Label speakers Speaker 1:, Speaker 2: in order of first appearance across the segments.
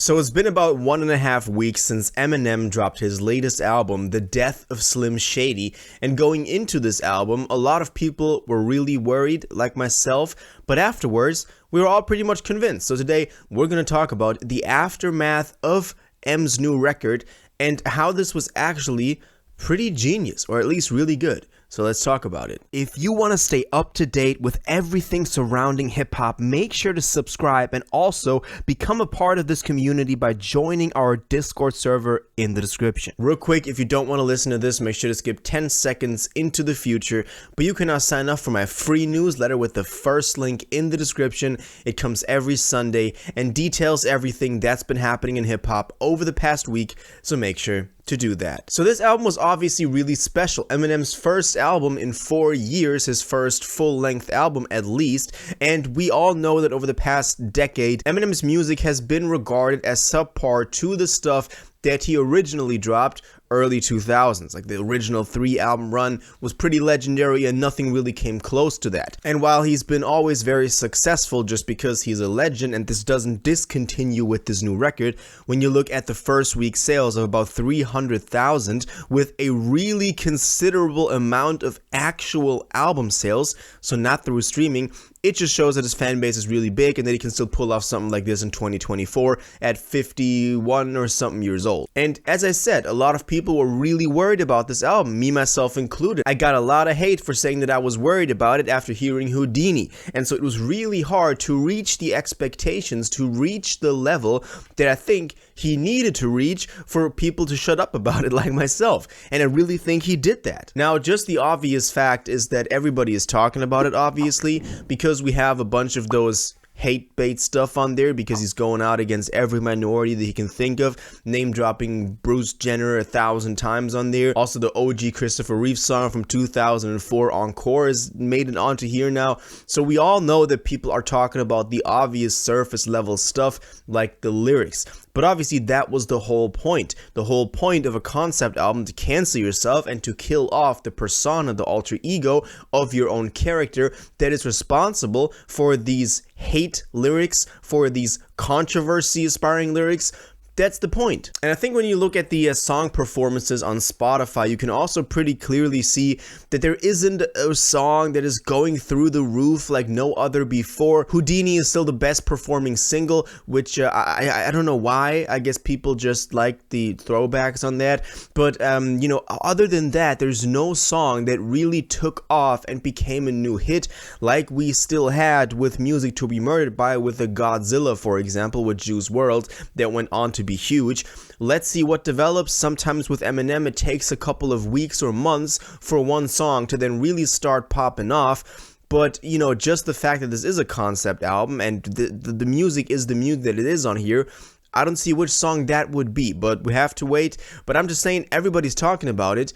Speaker 1: So it's been about 1.5 weeks since Eminem dropped his latest album, The Death of Slim Shady, and going into this album, a lot of people were really worried, like myself, but afterwards, we were all pretty much convinced. So today, we're going to talk about the aftermath of M's new record, and how this was actually pretty genius, or at least really good. So let's talk about it. If you want to stay up to date with everything surrounding hip-hop, make sure to subscribe and also become a part of this community by joining our Discord server in the description. Real quick, if you don't want to listen to this, make sure to skip 10 seconds into the future, but you can now sign up for my free newsletter with the first link in the description. It comes every Sunday and details everything that's been happening in hip-hop over the past week, so make sure to do that. So this album was obviously really special. Eminem's first album in 4 years, his first full-length album at least, and we all know that over the past decade, Eminem's music has been regarded as subpar to the stuff that he originally dropped early 2000s. Like the original 3-album run was pretty legendary and nothing really came close to that. And while he's been always very successful just because he's a legend, and this doesn't discontinue with this new record, when you look at the first week sales of about 300,000 with a really considerable amount of actual album sales, so not through streaming, it just shows that his fan base is really big and that he can still pull off something like this in 2024 at 51 or something years old. And as I said, a lot of people were really worried about this album, me myself included. I got a lot of hate for saying that I was worried about it after hearing Houdini, and so it was really hard to reach the expectations, to reach the level that I think he needed to reach for people to shut up about it like myself, and I really think he did that. Now, just the obvious fact is that everybody is talking about it, obviously, because we have a bunch of those hate bait stuff on there, because he's going out against every minority that he can think of, name dropping Bruce Jenner 1,000 times on there. Also, the OG Christopher Reeve song from 2004 Encore is made it onto here now. So we all know that people are talking about the obvious surface level stuff like the lyrics. But obviously that was the whole point. The whole point of a concept album, to cancel yourself and to kill off the persona, the alter ego of your own character that is responsible for these hate lyrics, for these controversy-aspiring lyrics. That's the point. And I think when you look at the song performances on Spotify, you can also pretty clearly see that there isn't a song that is going through the roof like no other before. Houdini is still the best performing single, which I don't know why. I guess people just like the throwbacks on that. But, you know, other than that, there's no song that really took off and became a new hit like we still had with Music to Be Murdered By, with the Godzilla, for example, with Juice WRLD, that went on to be huge. Let's see what develops. Sometimes with Eminem, it takes a couple of weeks or months for one song to then really start popping off. But, you know, just the fact that this is a concept album and the music is the music that it is on here, I don't see which song that would be, but we have to wait. But I'm just saying, everybody's talking about it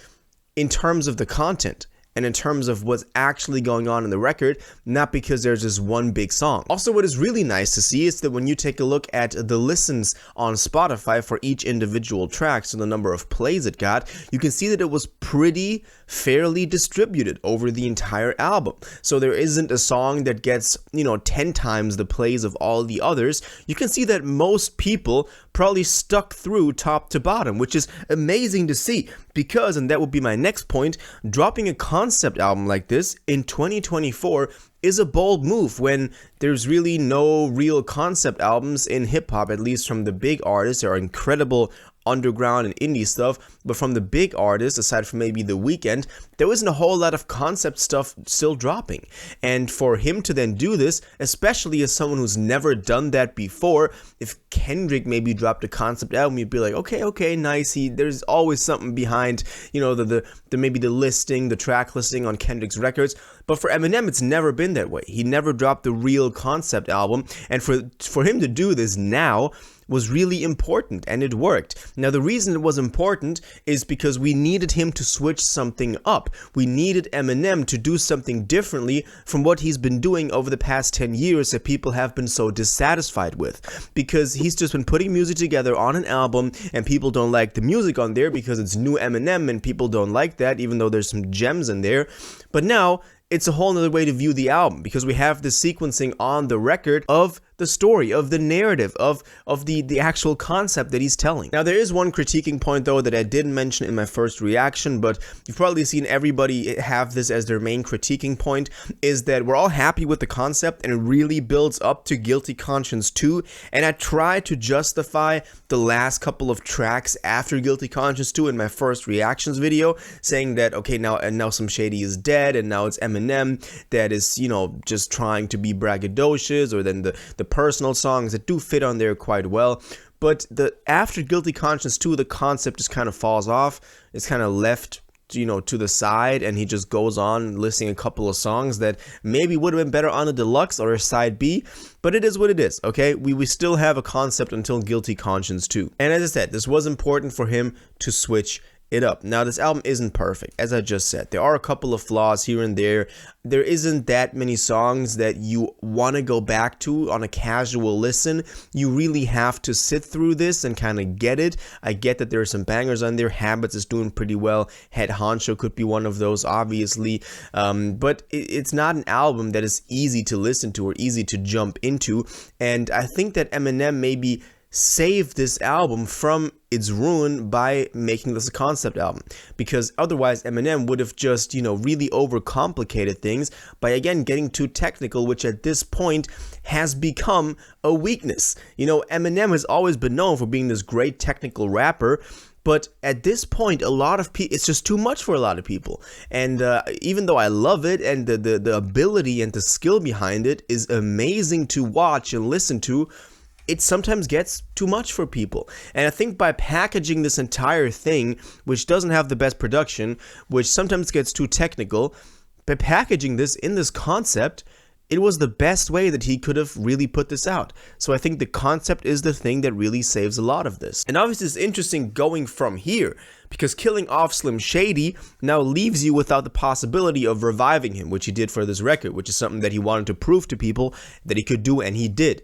Speaker 1: in terms of the content and in terms of what's actually going on in the record, not because there's just one big song. Also, what is really nice to see is that when you take a look at the listens on Spotify for each individual track, so the number of plays it got, you can see that it was pretty fairly distributed over the entire album. So there isn't a song that gets, 10 times the plays of all the others. You can see that most people probably stuck through top to bottom, which is amazing to see, because, and that would be my next point, dropping a concept album like this in 2024 is a bold move when there's really no real concept albums in hip-hop, at least from the big artists. There are incredible underground and indie stuff, but from the big artists, aside from maybe The Weeknd, there wasn't a whole lot of concept stuff still dropping. And for him to then do this, especially as someone who's never done that before, if Kendrick maybe dropped a concept album, you'd be like, okay, nice. There's always something behind, the maybe the listing, the track listing on Kendrick's records. But for Eminem, it's never been that way. He never dropped the real concept album, and for him to do this now was really important, and it worked. Now, the reason it was important is because we needed him to switch something up. We needed Eminem to do something differently from what he's been doing over the past 10 years that people have been so dissatisfied with. Because he's just been putting music together on an album, and people don't like the music on there because it's new Eminem, and people don't like that, even though there's some gems in there. But now, it's a whole nother way to view the album, because we have the sequencing on the record of the story, of the narrative, of the actual concept that he's telling. Now, there is one critiquing point though that I didn't mention in my first reaction, but you've probably seen everybody have this as their main critiquing point, is that we're all happy with the concept and it really builds up to Guilty Conscience 2, and I tried to justify the last couple of tracks after Guilty Conscience 2 in my first reactions video, saying that okay, now Slim Shady is dead and now it's Eminem that is, you know, just trying to be braggadocious, or then the personal songs that do fit on there quite well. But after Guilty Conscience 2, the concept just kind of falls off. It's kind of left, you know, to the side, and he just goes on listing a couple of songs that maybe would have been better on a deluxe or a side B, but it is what it is, okay? We still have a concept until Guilty Conscience 2. And as I said, this was important for him to switch it up. Now, this album isn't perfect, as I just said. There are a couple of flaws here and there. There isn't that many songs that you want to go back to on a casual listen. You really have to sit through this and kind of get it. I get that there are some bangers on there. Habits is doing pretty well. Head Honcho could be one of those, obviously. But it's not an album that is easy to listen to or easy to jump into. And I think that Eminem maybe saved this album from its ruin by making this a concept album, because otherwise Eminem would have just, you know, really overcomplicated things by again getting too technical, which at this point has become a weakness. You know, Eminem has always been known for being this great technical rapper, but at this point, a lot of people, it's just too much for a lot of people. And even though I love it, and the ability and the skill behind it is amazing to watch and listen to, it sometimes gets too much for people. And I think by packaging this entire thing, which doesn't have the best production, which sometimes gets too technical, by packaging this in this concept, it was the best way that he could have really put this out. So I think the concept is the thing that really saves a lot of this. And obviously it's interesting going from here, because killing off Slim Shady now leaves you without the possibility of reviving him, which he did for this record, which is something that he wanted to prove to people that he could do, and he did.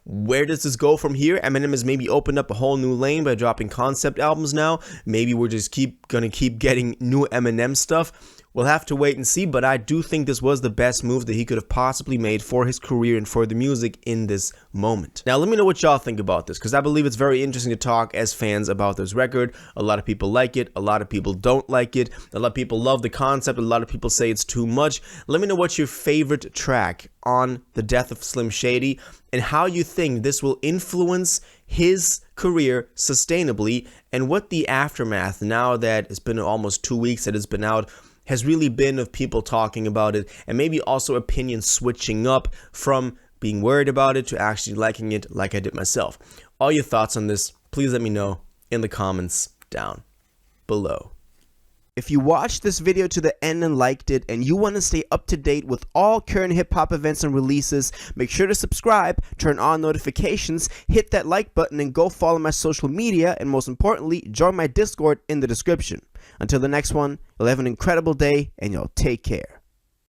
Speaker 1: Where does this go from here? Eminem has maybe opened up a whole new lane by dropping concept albums now. Maybe we're just gonna keep getting new Eminem stuff. We'll have to wait and see, but I do think this was the best move that he could have possibly made for his career and for the music in this moment. Now, let me know what y'all think about this, because I believe it's very interesting to talk as fans about this record. A lot of people like it. A lot of people don't like it. A lot of people love the concept. A lot of people say it's too much. Let me know what's your favorite track on The Death of Slim Shady, and how you think this will influence his career sustainably, and what the aftermath, now that it's been almost 2 weeks that it's been out, has really been of people talking about it, and maybe also opinions switching up from being worried about it to actually liking it like I did myself. All your thoughts on this, please let me know in the comments down below. If you watched this video to the end and liked it, and you want to stay up to date with all current hip-hop events and releases, make sure to subscribe, turn on notifications, hit that like button, and go follow my social media, and most importantly, join my Discord in the description. Until the next one, you'll have an incredible day, and y'all take care.